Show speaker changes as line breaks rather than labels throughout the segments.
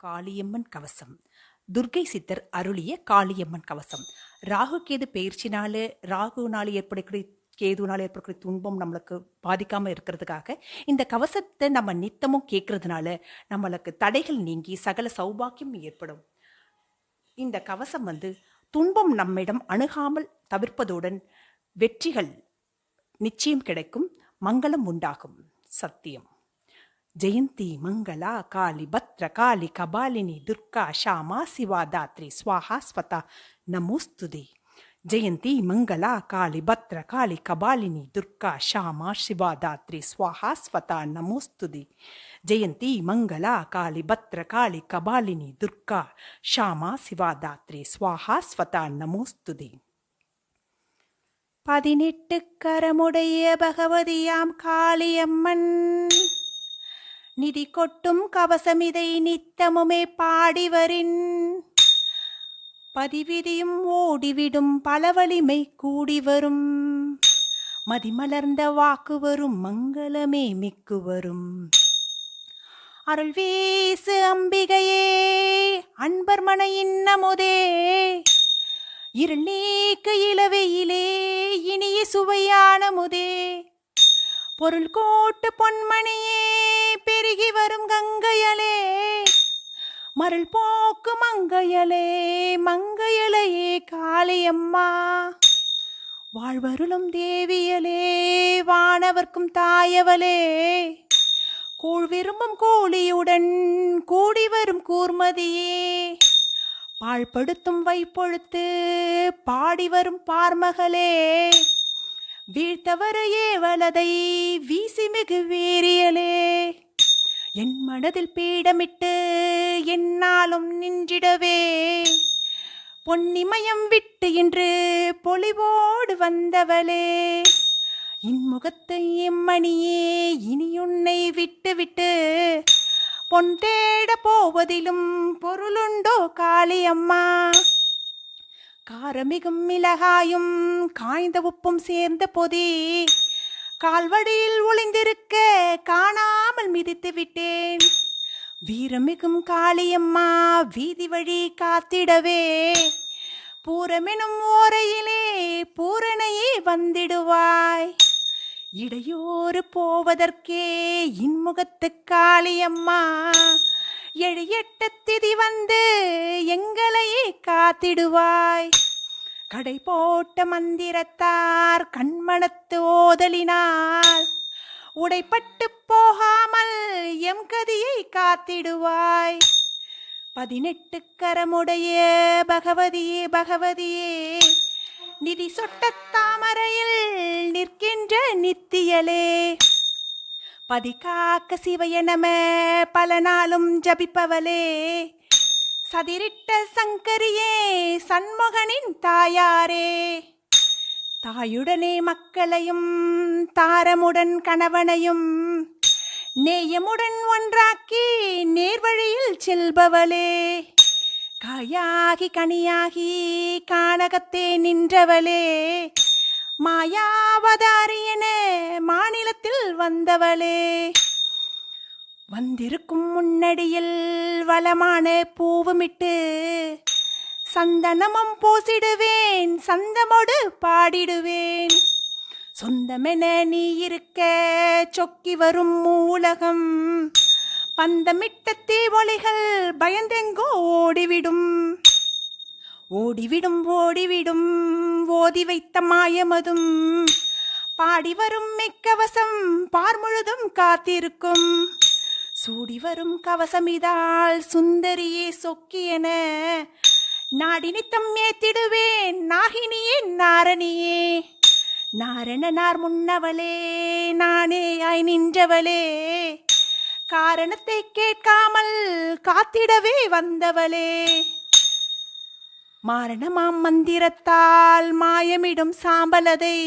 காளியம்மன் கவசம். துர்க்கை சித்தர் அருளிய காளியம்மன் கவசம். ராகு கேது பயிற்சினால ராகுனால ஏற்படக்கூடிய கேதுனால ஏற்படக்கூடிய துன்பம் நம்மளுக்கு பாதிக்காம இருக்கிறதுக்காக இந்த கவசத்தை நம்ம நித்தமும் கேட்கறதுனால நம்மளுக்கு தடைகள் நீங்கி சகல சௌபாக்கியம் ஏற்படும். இந்த கவசம் துன்பம் நம்மிடம் அணுகாமல் தவிர்ப்பதுடன் வெற்றிகள் நிச்சயம் கிடைக்கும், மங்களம் உண்டாகும். சத்தியம். ஜெயந்தி மங்களா காளி பத்ர காளி கபாலினி துர்கா ஷாமா சிவா தாத்ரி ஸ்வாஹா ஸ்வதா நமோஸ்துதே. ஜெயந்தி மங்களா காளி பத்ர காளி கபாலினி துர்கா ஷாமா சிவா தாத்ரி ஸ்வாஹா ஸ்வதா நமோஸ்துதே. ஜெயந்தி மங்களா காளி பத்ர காளி கபாலினி துர்கா ஷாமா சிவா தாத்ரி ஸ்வாஹா ஸ்வதா நமோஸ்துதே. 18 கரமுடைய பகவதியாம் காளியம்மன் நிதி கொட்டும் கவசமிதை நித்தமுமே பாடிவரின் பதிவிதியும் ஓடிவிடும் பல வலிமை கூடி வரும் மதிமலர்ந்த வாக்கு வரும் மங்களமே மிக்கு வரும். அருள் வீசு அம்பிகையே அன்பர் மன இன்னமுதே இருள் நீக்க இளவையிலே இனிய சுவையான முதே பொருள் கோட்டு பொன்மணியே பெருகி வரும் கங்கையலே மருள் போக்கு மங்கையலே மங்கையலையே காளியம்மா வாழ்வருளும் தேவியலே வானவர்க்கும் தாயவளே கூழ் விரும்பும் கோழியுடன் கூடி வரும் கூர்மதியே பாழ்படுத்தும் வைப்பொழுத்து பாடி வரும் பார்மகளே வீழ்த்தவர ஏவலதை வீசிமிகு வீரியலே என் மனதில் பீடமிட்டு என்னாலும் நின்றிடவே பொன்னிமயம் விட்டு இன்று பொலிவோடு வந்தவளே இன்முகத்தை எம்மணியே இனியுன்னை விட்டு விட்டு பொன் தேட போவதிலும் பொருளுண்டோ காளியம்மா. காரமிகும் மிளகாயும் காய்ந்த உப்பும் சேர்ந்த பொதி கால்வடியில் ஒளிந்திருக்க காணாமல் மிதித்து விட்டேன். வீரமிகும் காளியம்மா வீதி வழி காத்திடவே பூரமெனும் ஓரையிலே பூரணையே வந்திடுவாய். இடையோறு போவதற்கே இன்முகத்து காளியம்மா 7-8 திதி வந்து எங்களையே காத்திடுவாய். கடை போட்ட மந்திரத்தார் கண்மணத்து ஓதலினால் உடைப்பட்டு போகாமல் எம் கதியை காத்திடுவாய். 18 கரமுடைய பகவதியே பகவதியே நிதி சொட்ட தாமரையில் நிற்கின்ற நித்தியலே பதிகாக்க சிவைய நம பல நாளும் ஜபிப்பவளே சதிரிட்ட சங்கரியே சண்முகனின் தாயாரே தாயுடனே மக்களையும் தாரமுடன் கணவனையும் நேயமுடன் ஒன்றாக்கி நேர்வழியில் செல்பவளே காயாகி கனியாகி கானகத்தே நின்றவளே மாயாவதாரியன மாநிலத்தில் வந்தவளே வந்திருக்கும் முன்னடியில் வளமான பூவுமிட்டு சந்தனமும் பூசிடுவேன் சந்தமோடு பாடிடுவேன். சொந்தமென நீ இருக்க சொக்கி வரும் மூலகம் பந்தமிட்ட தீவொலிகள் பயந்தெங்கோ ஓடிவிடும் ஓடிவிடும் ஓடிவிடும் ஓதி வைத்த மாயமதும் பாடி வரும் மிக்கவசம் பார் முழுதும் காத்திருக்கும். சூடி வரும் கவசமிதால் சுந்தரியே சொக்கியென நாடி நித்தம் ஏத்திடுவேன் நாகினியே நாரணியே நாரணனார் முன்னவளே நானே ஆய் நின்றவளே காரணத்தை கேட்காமல் காத்திடவே வந்தவளே மாரணமாம் மந்திரத்தால் மாயமிடும் சாம்பலதை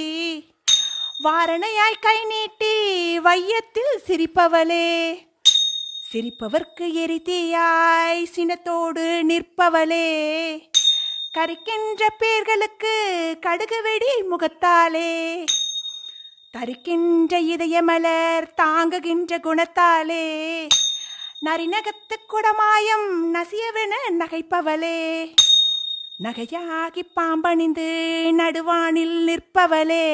வாரணையாய் கை நீட்டி வையத்தில் சிரிப்பவளே சிரிப்பவர்க்கு எரிதியாய் சினத்தோடு நிற்பவளே கரிக்கின்ற பேர்களுக்கு கடுகு வெடி முகத்தாலே தரிக்கின்ற இதயமலர் தாங்குகின்ற குணத்தாலே நரிநகத்து குடமாயம் நசியவென நகைப்பவளே, நகையாகி பாம்பணிந்து நடுவானில் நிற்பவளே,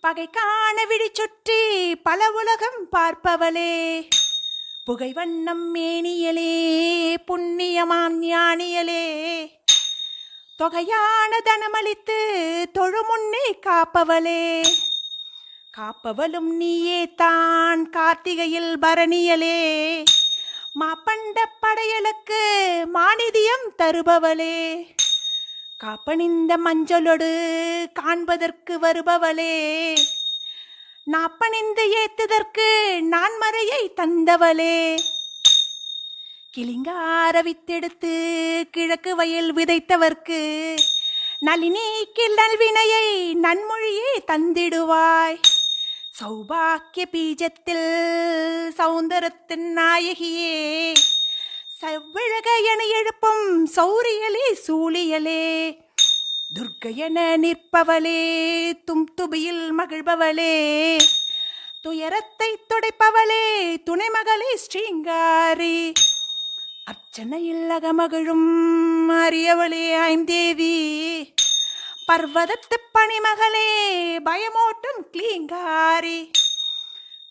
பகை காண விழி சுற்றி பல உலகம் பார்ப்பவளே, புகை வண்ணம் மேனியலே புண்ணியமாம் ஞானியலே, தொகையான தனமளித்து தொழுமுன்னே காப்பவளே, காப்பவளும் நீயே தான் கார்த்திகையில் பரணியலே, மாப்பண்ட படையலுக்கு மானிதியம் தருபவளே, காப்பணிந்த மஞ்சளொடு காண்பதற்கு வருபவளே, நாப்பணிந்து ஏத்துதற்கு நான்மறையை தந்தவளே, கிளிங்கார வித்தெடுத்து கிழக்கு வயல் விதைத்தவர்க்கு நளினிக்கு நல்வினையை நன்மொழியே தந்திடுவாய், சௌபாக்கிய பீஜத்தில் சௌந்தரத்தின் நாயகியே, செவ்வழக என எழுப்பும் சௌரியலே சூழியலே, துர்க்கையென நிற்பவளே தும்பியில் மகிழ்பவளே, துயரத்தை துடைப்பவளே துணைமகளே ஸ்ரீங்காரி, அர்ச்சனையில் அகமகிழும் அரியவளே ஐந்தேவி, பர்வதத்து பணிமகளே பயமோட்டும் கிளீங்காரி,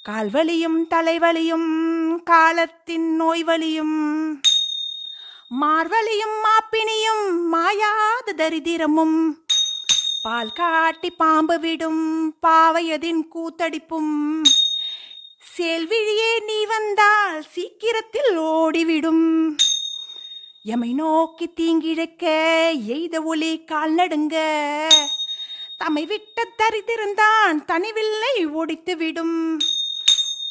கால்வலியும் தலைவலியும் காலத்தின் நோய்வலியும் மார்வலியும் மாப்பினியும் மாயாத தரிதிரமும், பால் காட்டி பாம்பு விடும் பாவையதின் கூத்தடிப்பும், சேல்விழியே நீ வந்தால் சீக்கிரத்தில் ஓடிவிடும், எமை நோக்கி தீங்கிழக்க எய்த ஒளி கால் நடுங்க, தமை விட்ட தரித்திருந்தான் தனிவில்லை ஒடித்துவிடும்,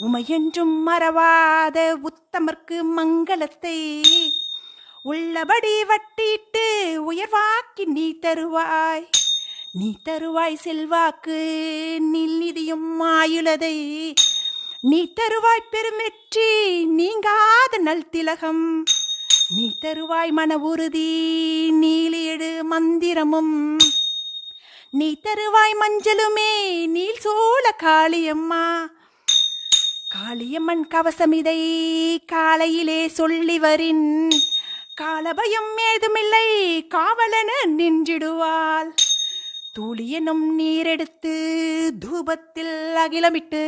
உமையென்றும் மறவாத உத்தமர்க்கு மங்களத்தை உள்ளபடி வட்டிட்டு உயர்வாக்கி நீ தருவாய், நீ தருவாய் செல்வாக்கு நிதியும் ஆயுளதை, நீ தருவாய் பெருமெற்றி நீங்காத நல் திலகம், நீ தருவாய் மன உறுதி நீலியடு மந்திரமும், நீ தருவாய் மஞ்சளுமே நீல் சோழ காளியம்மா, காளியம்மன் கவசமிதை காலையிலே சொல்லி வரின், காலபயம் ஏதுமில்லை காவலன நின்றிடுவாள், தூளியனும் நீரெடுத்து தூபத்தில் அகிலமிட்டு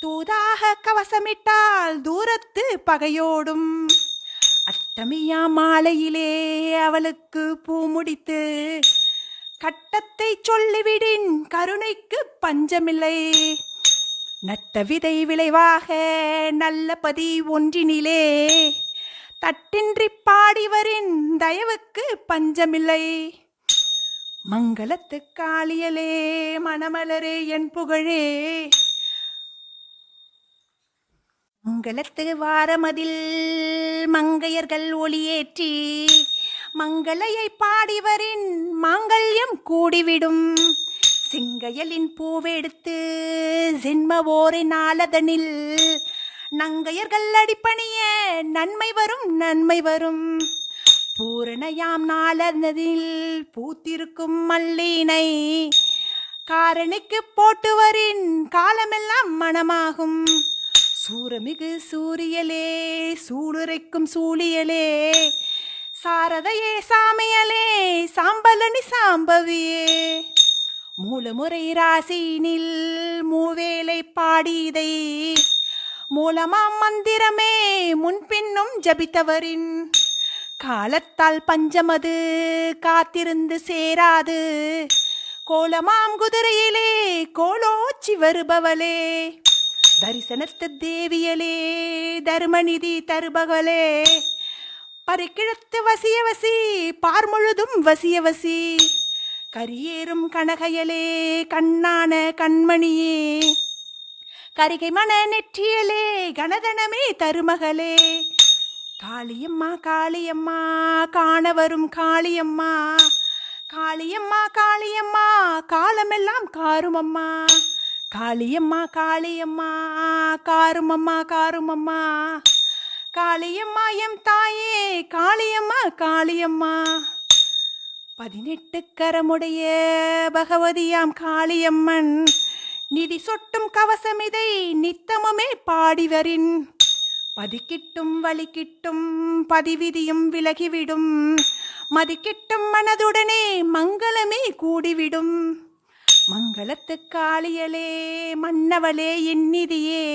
தூதாக கவசமிட்டால் தூரத்து பகையோடும், அட்டமியா மாலையிலே அவளுக்கு பூ முடித்து கட்டத்தை சொல்லிவிடின் கருணைக்கு பஞ்சமில்லை, நட்ட விதை விளைவாக நல்ல பதி ஒன்றினிலே தட்டின்றி பாடிவரின் தயவுக்கு பஞ்சமில்லை, மங்களத்து காளியலே மணமலரே என் புகழே, மங்களத்து வாரமதில் மங்கையர்கள் ஒளியேற்றி மங்களையை பாடிவரின் மாங்கல்யம் கூடிவிடும், செங்கையலின் பூவெடுத்து ஜென்மவோரின் ஆலதனில் நங்கையர்கள் அடிப்பணிய நன்மை வரும் நன்மை வரும், பூரணயாம் நாளதில் பூத்திருக்கும் மல்லினை காரணிக்கு போட்டுவரின் காலமெல்லாம் மனமாகும், சூரமிகு சூரியலே சூளுரைக்கும் சூழியலே, சாரதையே சாமியலே சாம்பலனி சாம்பவியே, மூலமுறை ராசினில் மூவேலை பாடியதை மூலமாம் மந்திரமே முன்பின்னும் ஜபித்தவரின், காலத்தால் பஞ்சமது காத்திருந்து சேராது கோலமாம் குதிரையிலே கோலோச்சி வருபவளே, தரிசனத்து தேவியலே தர்மநிதி தருபகலே, பறிக்கிழத்து வசியவசி பார்முழுதும் வசியவசி, கரியேறும் கனகையலே கண்ணான கண்மணியே, கரிகை மன நெற்றியலே கணதனமே தருமகளே, காளியம்மா காளியம்மா காணவரும் காளியம்மா, காளியம்மா காளியம்மா காலமெல்லாம் காருமம்மா, காளியம்மா காளியம்மா காருமம்மா காருமம்மா, காளியம்மா எம் தாயே காளியம்மா காளியம்மா, 18 கரமுடைய பகவதியாம் காளியம்மன் நிதி சொட்டும் கவசமிதை நித்தமுமே பாடிவரின், பதிக்கிட்டும் வலிக்கிட்டும் பதிவிதியும் விலகிவிடும், மதிக்கிட்டும் மனதுடனே மங்களமே கூடிவிடும். மங்களத்து காளியலே மன்னவளே எண்ணிதியே,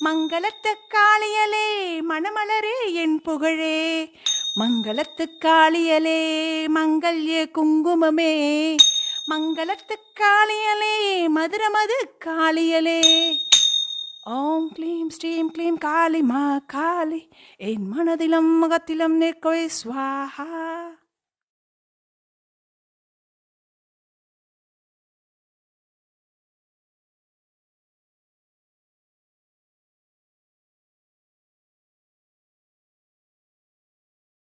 மங்களத்து காளியலே மணமலரே என் புகழே, மங்களத்து காளியலே மங்கல்ய குங்குமமே, மங்களத்து காளியலே மதுரமது காளியலே. ஓம் க்ளீம் ஸ்ரீம் க்ளீம் காளி மா காளி, என் மனதிலும் முகத்திலும் நிற்கொய் ஸ்வாஹா.